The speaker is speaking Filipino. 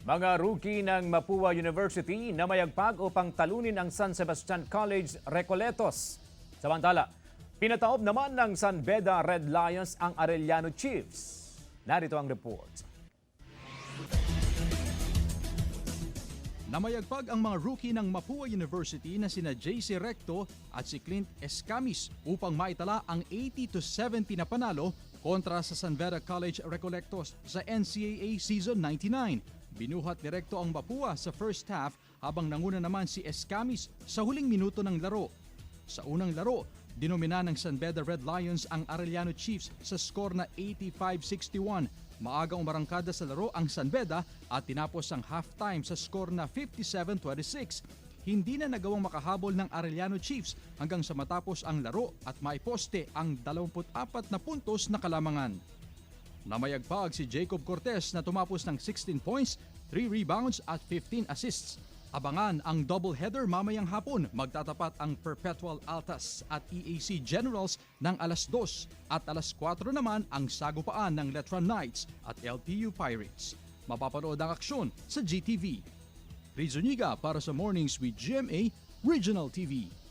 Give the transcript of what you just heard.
Mga rookie ng Mapua University na mayagpag upang talunin ang San Sebastian College Recoletos. Samantala, pinataob naman ng San Beda Red Lions ang Arellano Chiefs. Narito ang report. Namayagpag ang mga rookie ng Mapua University na sina JC Recto at si Clint Escamis upang maitala ang 80-70 na panalo kontra sa San Beda College Recolectos sa NCAA Season 99. Binuhat ni Recto ang Mapua sa first half habang nanguna naman si Escamis sa huling minuto ng laro. Sa unang laro, dinomina ng San Beda Red Lions ang Arellano Chiefs sa score na 85-61. Maagang umarangkada sa laro ang San Beda at tinapos ang halftime sa score na 57-26. Hindi na nagawang makahabol ng Arellano Chiefs hanggang sa matapos ang laro at maiposte ang 24 na puntos na kalamangan. Namayagpag si Jacob Cortez na tumapos ng 16 points, 3 rebounds at 15 assists. Abangan ang doubleheader mamayang hapon. Magtatapat ang Perpetual Altas at EAC Generals ng alas 2 at alas 4 naman ang sagupaan ng Letran Knights at LPU Pirates. Mapapanood ang aksyon sa GTV. Rizuniga para sa Mornings with GMA Regional TV.